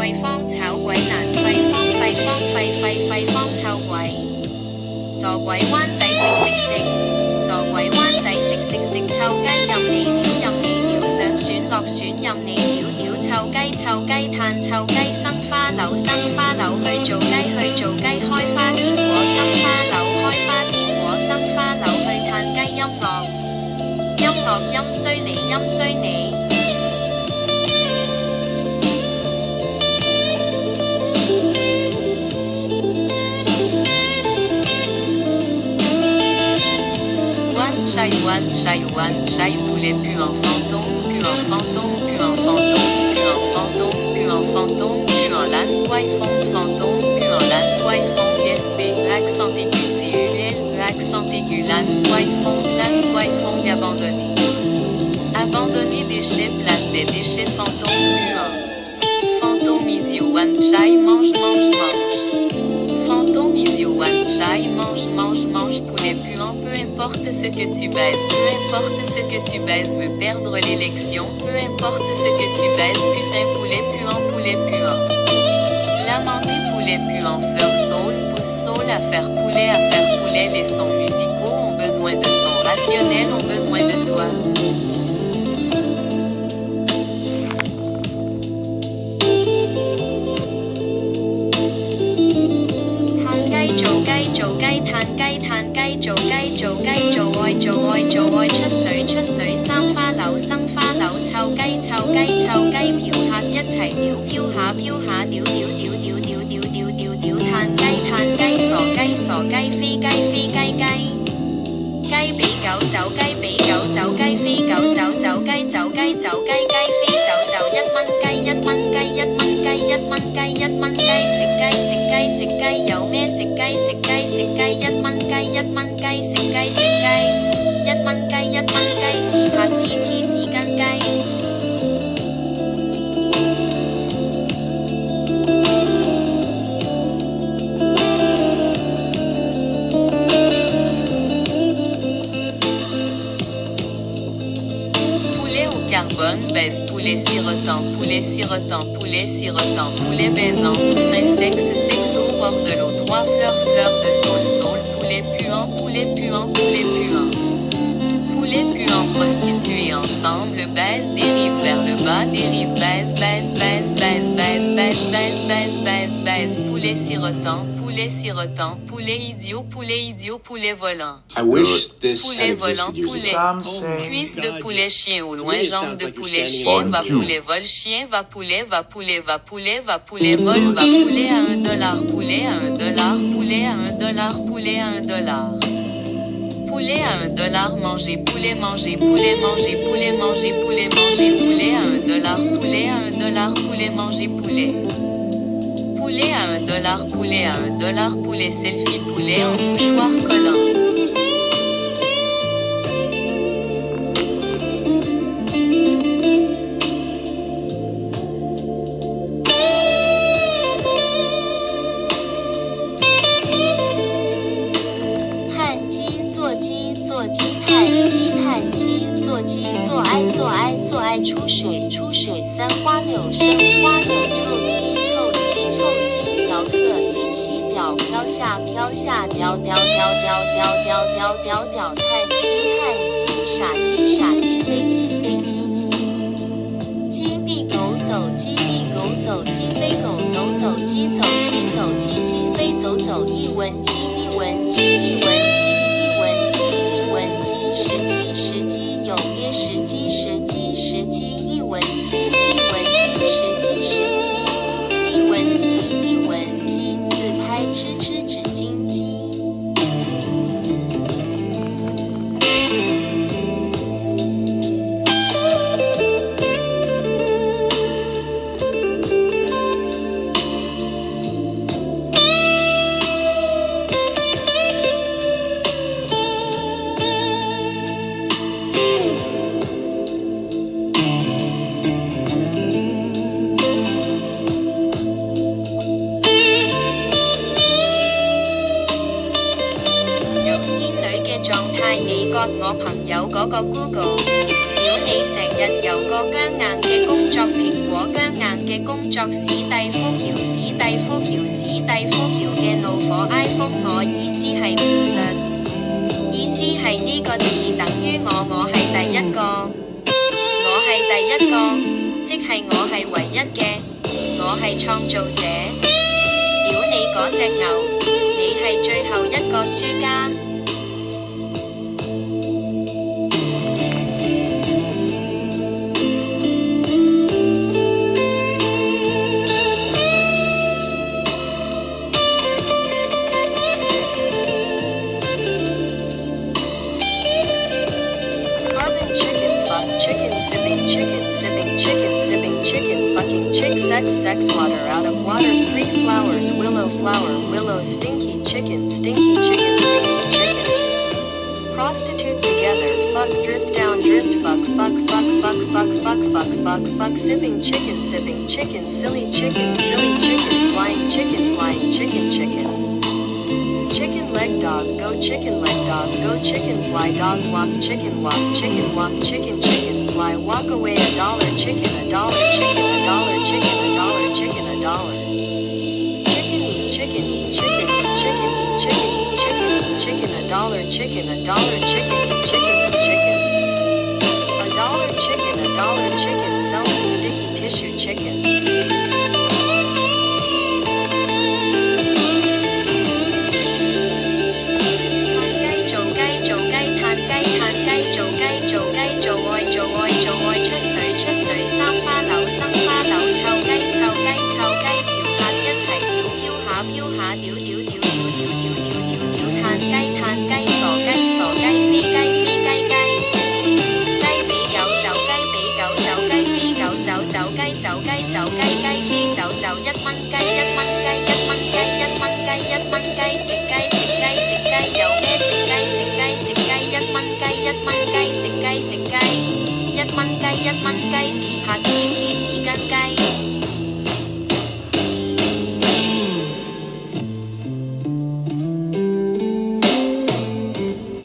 貴方炒鬼難廢方廢方廢廢廢方臭鬼，傻鬼灣仔食，傻鬼灣仔食臭雞任你料上選落選任你料臭雞炭臭雞生花柳去做雞開花結果生花柳開花結果生花柳去炭雞音樂陰衰你。One shy poulet pu en fantôme pu en l'âne poiffon fantôme pu en l'âne poiffon SP accent aigu CUL accent aigu l'âne poiffon abandonné déchets place des déchets fantôme idiot one shy mange fantôme idiot one shy mange poulet puant peu importe ce que tu baises veux perdre l'élection peu importe ce que tu baises putain poulet puant lamenté poulet puant fleur saule pousse saule affaire poulet les sons musicaux ont besoin de sons rationnels ont besoin de toi.做雞炭雞做愛出水生花柳臭雞嫖客一齊屌飄下屌炭雞傻雞飛雞俾狗走雞飛狗走雞飛走1蚊雞食雞有咩食雞1蚊雞1蚊雞食雞1蚊雞自拍黐紙巾雞。Carbone, baise, poulet sirotant, poulet baisant, poussin sexe au bord de l'eau, 3 fleurs de saule, poulet puant, prostitués ensemble, baise, dérive vers le bas, dérive, baise, poulet idiot, poulet volant. I wish this Poulet had volant, existed years poulet, ago. Some say cuisse de poulet chien au loin, jambe de like poulet you're chien, standing va on two. poulet vol chien, va poulet vol, va poulet à $1, poulet à $1, poulet à $1. Poulet à $1, manger, poulet à $1, poulet manger poulet. Poulet à $1, poulet selfie, poulet en mouchoir collant.做爱出水三花柳臭鸡嫖客一起表飘下屌炭鸡傻鸡飞鸡闭狗走鸡飞狗走鸡飞走一文鸡十鸡有鳖十鸡一文鸡自拍吃纸巾鸡。我朋友嗰個 Google， 屌你成日由個僵硬嘅工作蘋果僵硬嘅工作作史蒂夫橋史蒂夫橋史蒂夫橋嘅怒火 iPhone 我意思係描述，意思係呢個字等於我係第一個，我係第一個，即係我係唯一嘅，我係創造者。屌你嗰隻牛，你係最後一個輸家。Chicken sipping chicken sipping chicken sipping chicken fucking chick sex water out of water 3 flowers willow flower willow stinky chicken stinky chicken prostitute together fuck drift down drift fuck sipping chicken silly chicken flying chicken chicken leg dog go chicken fly dog walk chicken fly walk away $1 chicken $1 chicken $1 chicken $1 chicken $1 chicken eat chicken eat chicken eat chicken eat chicken eat chicken eat chicken $1 chicken $1 chicken eat chicken eat chicken $1 chicken $1 chicken selling sticky tissue chicken出水三花柳生花柳臭雞嫖客一齊飄下屌嘆雞傻雞飛雞雞比狗走雞飛狗走雞飛走1蚊雞食雞有咩食雞1蚊雞1蚊雞食雞1蚊雞自拍